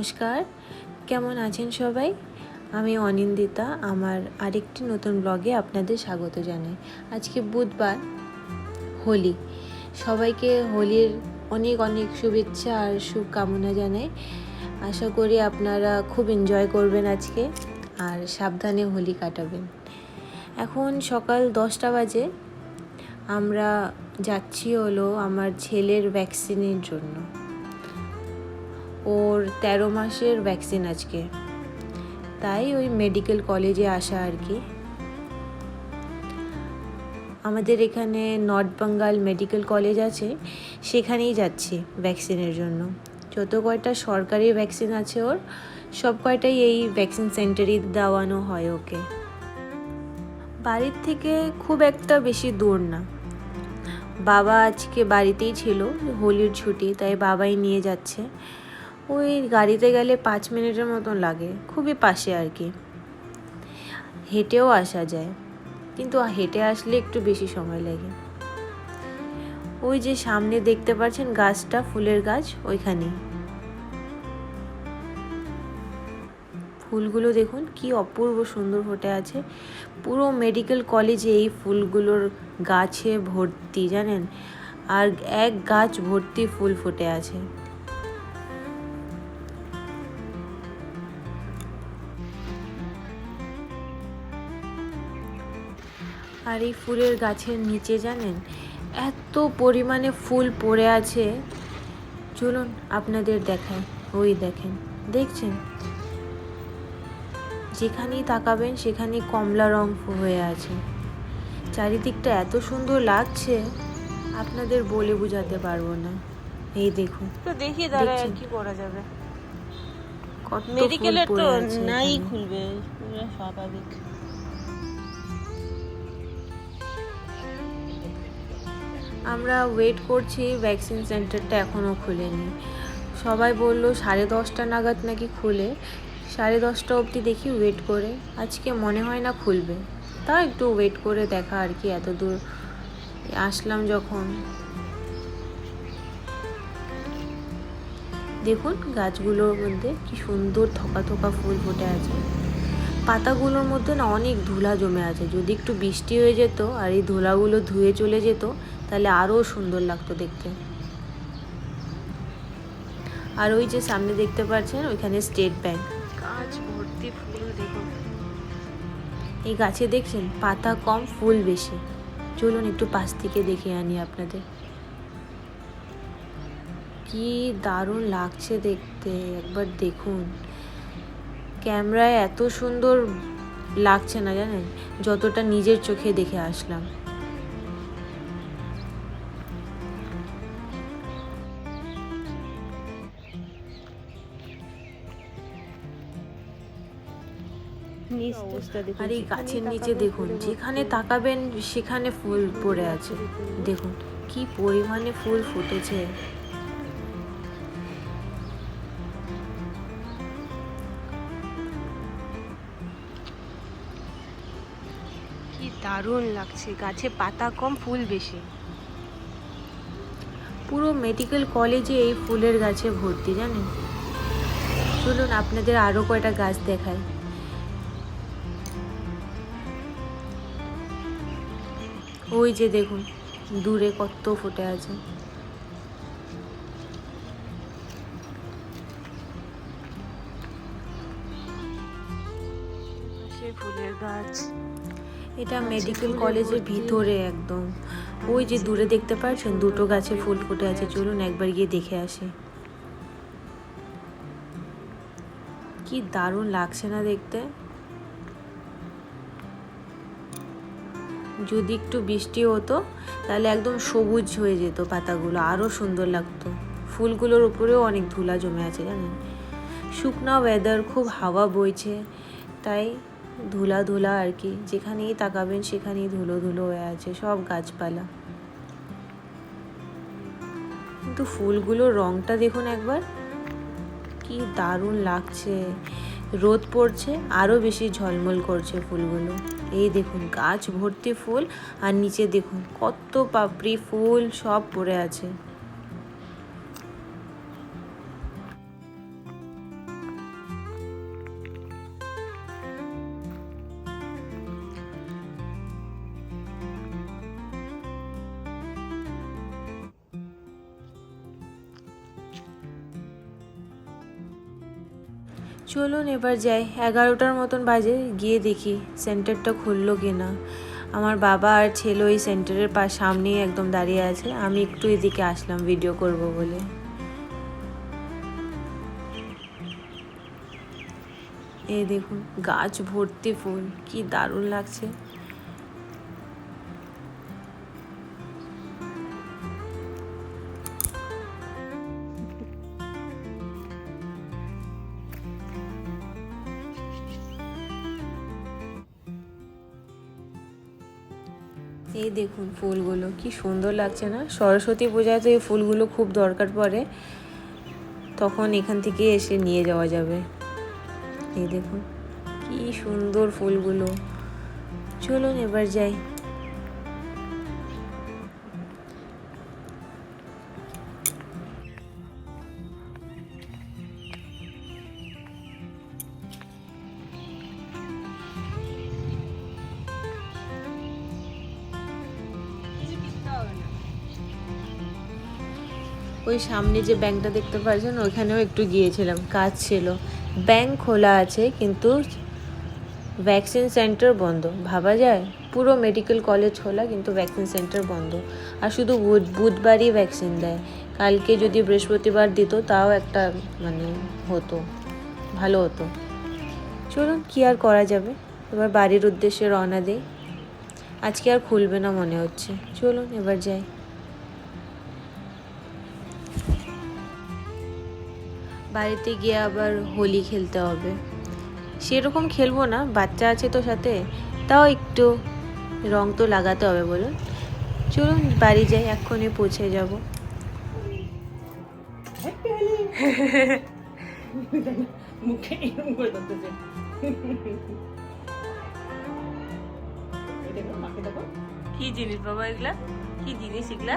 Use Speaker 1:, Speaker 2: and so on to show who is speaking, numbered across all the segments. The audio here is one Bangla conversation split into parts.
Speaker 1: নমস্কার, কেমন আছেন সবাই? আমি অনিন্দিতা। আমার আরেকটি নতুন ব্লগে আপনাদের স্বাগত জানাই। আজকে বুধবার, হোলি। সবাইকে হোলির অনেক অনেক শুভেচ্ছা আর শুভকামনা জানাই। আশা করি আপনারা খুব এনজয় করবেন আজকে আর সাবধানে হোলি কাটাবেন। এখন সকাল 10টা বাজে। আমরা যাচ্ছি হলো আমার ছেলের ভ্যাকসিনের জন্য। ওর 13 মাসের ভ্যাকসিন আজকে, তাই ওই মেডিকেল কলেজে আসা আর কি। আমাদের এখানে নর্থ বেঙ্গল মেডিকেল কলেজ আছে, সেখানেই যাচ্ছি ভ্যাকসিনের জন্য। যত কয়টা সরকারি ভ্যাকসিন আছে ওর, সব কয়টাই এই ভ্যাকসিন সেন্টারেই দেওয়ানো হয় ওকে। বাড়ির থেকে খুব একটা বেশি দূর না। বাবা আজকে বাড়িতেই ছিল, হোলির ছুটি, তাই বাবাই নিয়ে যাচ্ছে। ওই গাড়িতে গেলে 5 মিনিটের মতন লাগে, খুবই পাশে আর কি। হেঁটেও আসা যায়, কিন্তু হেঁটে আসলে একটু বেশি সময় লাগে। ওই যে সামনে দেখতে পাচ্ছেন গাছটা, ফুলের গাছ, ওইখানেই। ফুলগুলো দেখুন কি অপূর্ব সুন্দর ফুটে আছে। পুরো মেডিকেল কলেজে এই ফুলগুলোর গাছে ভর্তি, জানেন, আর এক গাছ ভর্তি ফুল ফুটে আছে। আর এই ফুলের গাছের নিচে জানেন এত পরিমাণে ফুল পড়ে আছে, চলুন আপনাদের দেখায়। ওই দেখেন, দেখছেন, যেখানেই তাকাবেন সেখানেই কমলা রং হয়ে আছে। চারিদিকটা এত সুন্দর লাগছে, আপনাদের বলে বোঝাতে পারবো না। এই দেখুন,
Speaker 2: তো দেখি দাঁড়া আর কি করা যাবে।
Speaker 1: কত
Speaker 2: মেডিকেলের তো নাই
Speaker 1: এখানে।
Speaker 2: খুলবে, পুরো স্বাভাবিক।
Speaker 1: আমরা ওয়েট করছি, ভ্যাকসিন সেন্টারটা এখনও খুলেনি। সবাই বললো 10:30 নাগাদ নাকি খুলে। 10:30 অবধি দেখি ওয়েট করে, আজকে মনে হয় না খুলবে। তাও একটু ওয়েট করে দেখা আর কি, এত দূর আসলাম যখন। দেখুন গাছগুলোর মধ্যে কি সুন্দর থোকা থোকা ফুল ফুটে আছে। পাতাগুলোর মধ্যে না অনেক ধুলা জমে আছে, যদি একটু বৃষ্টি হয়ে যেত আর এই ধুলাগুলো ধুয়ে চলে যেত, তাহলে আরও সুন্দর লাগতো দেখতে। আর ওই যে সামনে দেখতে পাচ্ছেন, ওইখানে স্টেট ব্যাংক।
Speaker 2: গাছ ভর্তি ফুল দেখুন।
Speaker 1: এই গাছে দেখছেন পাতা কম, ফুল বেশি। চলুন একটু পাশ থেকে দেখে আনি আপনাদের। কি দারুণ লাগছে দেখতে, একবার দেখুন। ক্যামেরায় এত সুন্দর লাগছে না জানেন, যতটা নিজের চোখে দেখে আসলাম। আর এই গাছের নিচে দেখুন, যেখানে তাকাবেন সেখানে ফুল পড়ে আছে। দেখুন কি পরিমাণে ফুল ফুটেছে।
Speaker 2: কি দারুণ লাগছে, গাছে পাতা কম ফুল বেশি।
Speaker 1: পুরো মেডিকেল কলেজে এই ফুলের গাছে ভর্তি, জানেন। চলুন আপনাদের আরো কয়টা গাছ দেখাই। ওই যে দেখুন দূরে কত ফুটে আছে।
Speaker 2: ফুলের গাছ।
Speaker 1: এটা মেডিকেল কলেজের ভিতরে একদম। ওই যে দূরে দেখতে পাচ্ছেন দুটো গাছে ফুল ফুটে আছে, চলুন একবার গিয়ে দেখে আসি। কি দারুণ লাগছে না দেখতে। যদি একটু বৃষ্টি হতো তাহলে একদম সবুজ হয়ে যেত পাতাগুলো, আরও সুন্দর লাগতো। ফুলগুলোর উপরেও অনেক ধুলা জমে আছে জানেন। শুকনা ওয়েদার, খুব হাওয়া বইছে, তাই ধুলা ধুলা আর কি। যেখানেই তাকাবেন সেখানেই ধুলো ধুলো হয়ে আছে সব গাছপালা। কিন্তু ফুলগুলোর রংটা দেখুন একবার, কি দারুণ লাগছে। রোদ পড়ছে, আরও বেশি ঝলমল করছে ফুলগুলো। এই দেখুন গাছ ভর্তি ফুল, আর নিচে দেখুন কত পাপড়ি ফুল সব পড়ে আছে। চলুন এবার যাই, 11টার মতন বাজে, গিয়ে দেখি সেন্টারটা খুললো কি না। আমার বাবা আর ছেলে ওই সেন্টারের সামনেই একদম দাঁড়িয়ে আছে, আমি একটু এদিকে আসলাম ভিডিও করব বলে। এই দেখুন গাছ ভর্তি ফুল, কি দারুণ লাগছে। এই দেখুন ফুলগুলো কি সুন্দর লাগছে না? সরস্বতী পূজায় তো এই ফুলগুলো খুব দরকার পড়ে, তখন এখান থেকে এসে নিয়ে যাওয়া যাবে। এই দেখুন কি সুন্দর ফুলগুলো। চলুন এবার যাই। ওই সামনে যে ব্যাংকটা দেখতে পাচ্ছেন ওইখানেও একটু গিয়েছিলাম, কাজ ছিল। ব্যাংক খোলা আছে কিন্তু ভ্যাকসিন সেন্টার বন্ধ। ভাবা যায়, পুরো মেডিকেল কলেজ খোলা কিন্তু ভ্যাকসিন সেন্টার বন্ধ। আর শুধু বুধবারই ভ্যাকসিন দেয়। কালকে যদি বৃহস্পতিবার দিত তাও একটা মানে হতো, ভালো হতো। চলুন কি আর করা যাবে, এবার বাড়ির উদ্দেশ্যে রওনা দেই। আজকে আর খুলবে না মনে হচ্ছে। চলুন এবার যাই। বাড়িতে গিয়ে আবার হোলি খেলতে হবে। সেরকম খেলবো না, বাচ্চা আছে তো সাথে, তাও একটু রং তো লাগাতে হবে বলুন। চলুন বাড়ি যাই, এক্ষুনি পৌঁছে যাব। কি জিনিস বাবা এগুলা? কি জিনিস এগুলা?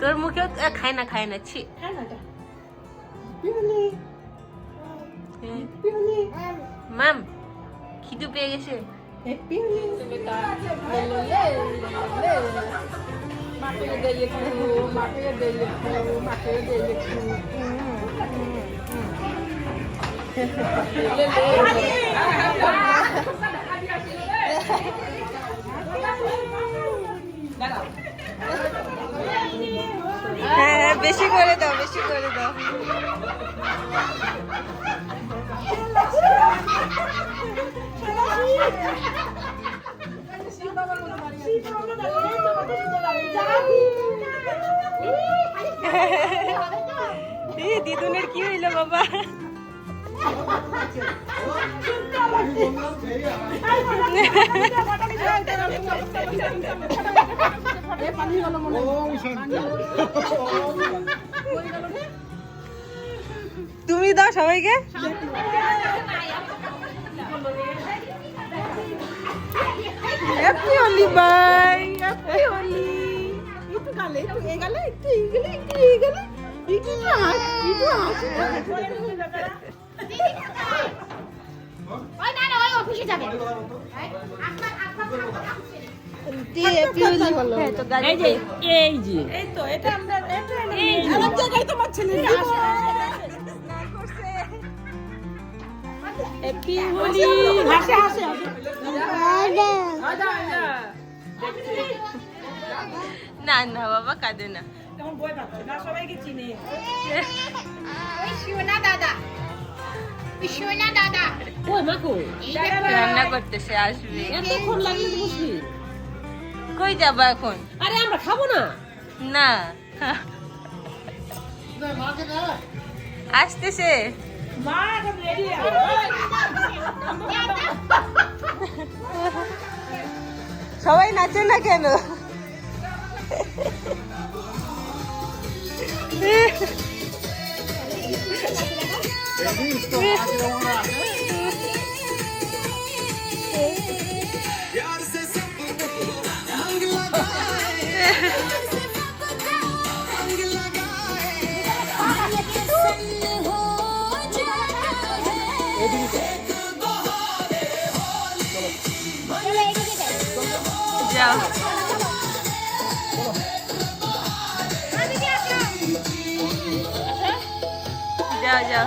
Speaker 1: তোর মুখেও খায় না ছি। মাম খিদু পেয়ে গেছে। হ্যাঁ বেশি করে দাও, বেশি করে দাও। দিদুনের কি হইলো বাবা? তুমি দাও সবাইকে। Happy Holi bye, happy Holi. একটু গালে, একটু এই গালে, একটু এই গালে, একটু এই গালে, একটু হাস, একটু হাস। ওই না না, ওই অফিসে যাবে। এই তো এটা আমরা আলাদা জায়গায় তোমার ছেলে হ্যাপি হোলি। হাসে হাসে না না বাবা কাঁদে না, তেমন ভয় পাচ্ছে না, সবাইকে চিনি। সোনা দাদা, সোনা দাদা কই মা কই? রান্না করতেছে, আসবে। এতক্ষণ লাগলো তো বুঝলি? কই যাব এখন? আরে আমরা খাবো না। না আসতেছে মা, এখন রেডি। সবাই নাচে না কেন? যাও যাও যাও।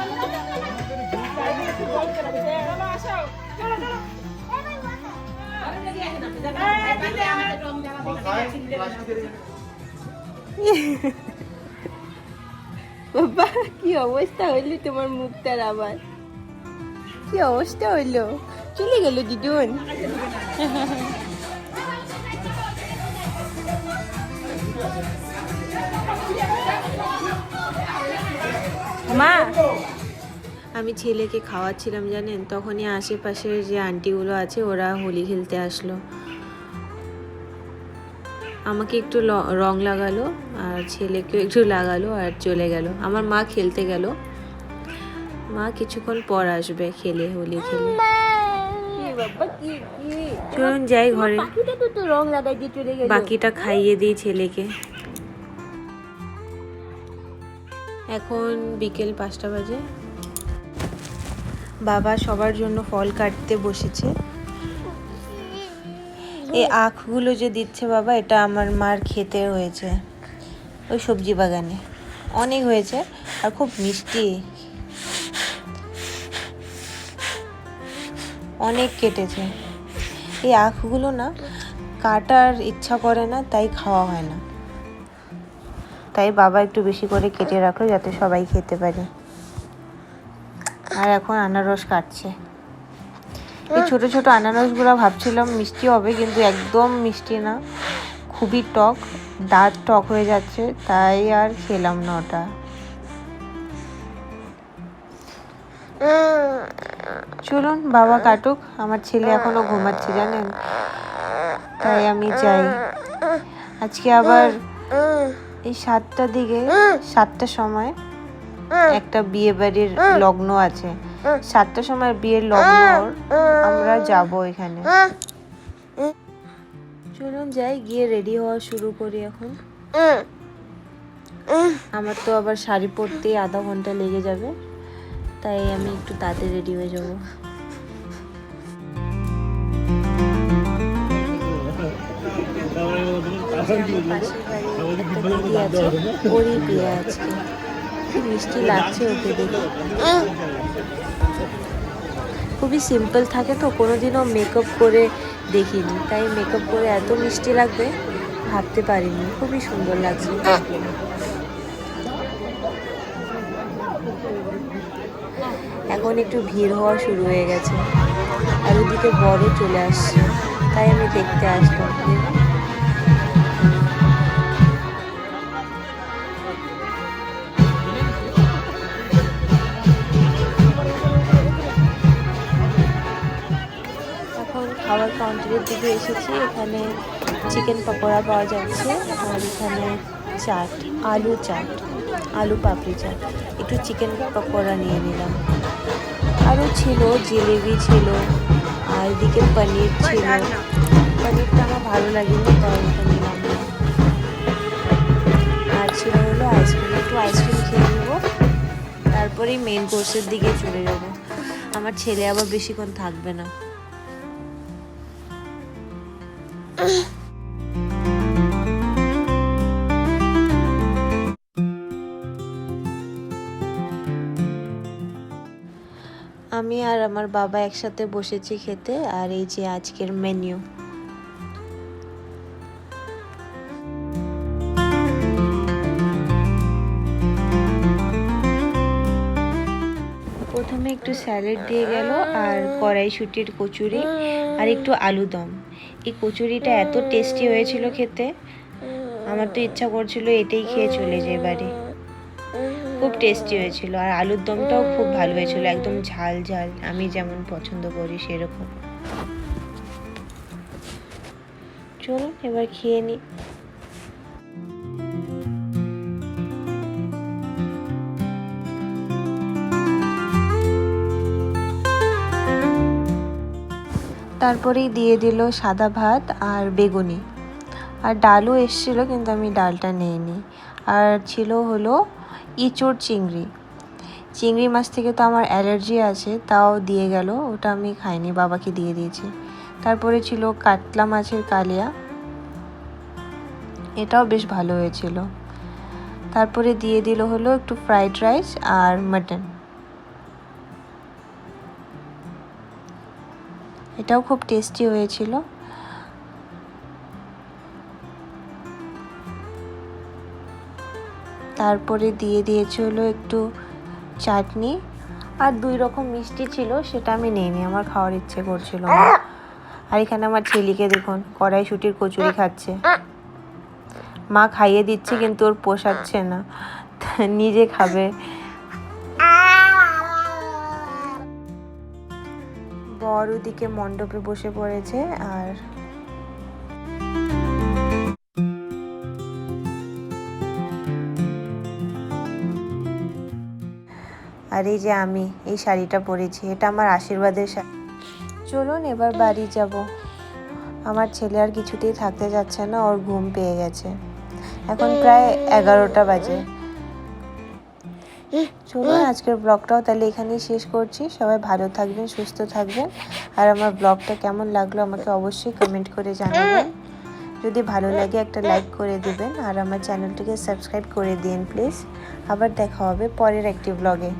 Speaker 2: বাবা কি অবস্থা হইলো তোমার মুখটার, আবার কি অবস্থা হইলো, চলে গেল দিদুন। মা,
Speaker 1: আমি ছেলেকে খাওয়াচ্ছিলাম জানেন, তখনই আশেপাশের যে আন্টিগুলো আছে ওরা হোলি খেলতে আসলো। আমাকে একটু রং লাগালো আর ছেলেকেও একটু লাগালো আর চলে গেল। আমার মা খেলতে গেল, মা কিছুক্ষণ পর আসবে খেলে, হোলি খেলে। চলুন যাই ঘরে,
Speaker 2: রং লাগাই দিয়ে চলে গেল।
Speaker 1: বাকিটা খাইয়ে দিই ছেলেকে। এখন বিকেল 5টা বাজে। বাবা সবার জন্য ফল কাটতে বসেছে। এই আখগুলো যে দিচ্ছে বাবা, এটা আমার মার খেতে হয়েছে ওই সবজি বাগানে, অনেক হয়েছে আর খুব মিষ্টি, অনেক কেটেছে। এই আখগুলো না কাটার ইচ্ছা করে না, তাই খাওয়া হয় না, তাই বাবা একটু বেশি করে কেটে রাখলো যাতে সবাই খেতে পারে। আর এখন আনারস কাটছে। এই ছোট ছোট আনারসগুলো ভাবছিলাম মিষ্টি হবে, কিন্তু একদম মিষ্টি না, খুবই টক, দাঁত টক হয়ে যাচ্ছে, তাই আর খেলাম না ওটা। চলুন বাবা কাটুক, আমার ছেলে এখনো ঘুমাচ্ছে জানেন, তাই আমি যাই। আজকে আবার এই 7টার দিকে, 7টার সময় একটা বিয়ে বাড়ির লগ্ন আছে, 7টার সময় বিয়ের লগ্ন, আমরা যাব এখানে। চলুন যাই, গিয়ে রেডি হওয়া শুরু করি এখন। আমার তো আবার শাড়ি পরতেই আধা ঘন্টা লেগে যাবে, তাই আমি একটু তাড়াতাড়ি রেডি হয়ে যাব। ওরই বিয়ে আজকে, কি মিষ্টি লাগছে ওকে দেখে। খুবই সিম্পল থাকে তো, কোনোদিনও মেকআপ করে দেখিনি, তাই মেকআপ করে এত মিষ্টি লাগবে ভাবতে পারিনি, খুবই সুন্দর লাগছে। এখন একটু ভিড় হওয়া শুরু হয়ে গেছে, আর ওদিকে বড় চলে আসছে, তাই আমি দেখতে আসলাম। খাবার কাউন্টারের দিকে এসেছি, এখানে চিকেন পকোড়া পাওয়া যাচ্ছে, আর এখানে চাট, আলু চাট, আলু পাপড়ি চাট, একটু চিকেন পকোড়া নিয়ে নিলাম। আরও ছিল জিলেবি ছিল, আর এদিকে পনির ছিল, পনিরটা আমার ভালো লাগেনি তাই এটা নিলাম না। আর ছিল হলো আইসক্রিম, একটু আইসক্রিম খেয়ে নেবো, তারপরেই মেন কোর্সের দিকে চলে যাব। আমার ছেলে আবার বেশিক্ষণ থাকবে না। আমি আর আমার বাবা একসাথে বসেছি খেতে, আর এই যে আজকের মেনু। প্রথমে একটু স্যালাড দিয়ে গেল, আর কড়াইশুঁটির কচুরি, আর একটু আলুদম। এই কচুরিটা এত টেস্টি হয়েছিল খেতে, আমার তো ইচ্ছা করছিল এটাই খেয়ে চলে যাই বাড়ি, খুব টেস্টি হয়েছিল। আর আলুর দমটাও খুব ভালো হয়েছিল, একদম ঝাল ঝাল, আমি যেমন পছন্দ করি সেরকম। চলুন এবার খেয়ে নিই। তারপরেই দিয়ে দিল সাদা ভাত আর বেগুনি, আর ডালও এসেছিলো, কিন্তু আমি ডালটা নিইনি। আর ছিল হলো ইঁচড় চিংড়ি, চিংড়ি মাছ থেকে তো আমার অ্যালার্জি আছে, তাও দিয়ে গেল, ওটা আমি খাইনি, বাবাকে দিয়ে দিয়েছি। তারপরে ছিল কাতলা মাছের কালিয়া, এটাও বেশ ভালো হয়েছিল। তারপরে দিয়ে দিল হলো একটু ফ্রাইড রাইস আর মাটন। এটাও খুব টেস্টি হয়েছিল। তারপরে দিয়ে দিয়েছে হলো একটু চাটনি আর 2 রকম মিষ্টি ছিল, সেটা আমি নিইনি, আমার খাওয়ার ইচ্ছে করছিল না। আর এখানে আমার ছেলেকে দেখুন কড়াইশুঁটির কচুরি খাচ্ছে। মা খাইয়ে দিচ্ছে কিন্তু ওর পোষাচ্ছে না, নিজে খাবে। বর ওদিকে মণ্ডপে বসে পড়েছে আর এই যে আমি এই শাড়িটা পরেছি, এটা আমার আশীর্বাদের শাড়ি। চলুন এবার বাড়ি যাব। আমার ছেলে আর কিছুতেই থাকতে যাচ্ছে না, ওর ঘুম পেয়ে গেছে। এখন প্রায় 11টা বাজে। চলুন আজকের ব্লগটাও তাহলে এখানেই শেষ করছি। সবাই ভালো থাকবেন, সুস্থ থাকবেন। আর আমার ব্লগটা কেমন লাগলো আমাকে অবশ্যই কমেন্ট করে জানাবেন। যদি ভালো লাগে একটা লাইক করে দিবেন আর আমার চ্যানেলটিকে সাবস্ক্রাইব করে দিন প্লিজ। আবার দেখা হবে পরের একটি ব্লগে।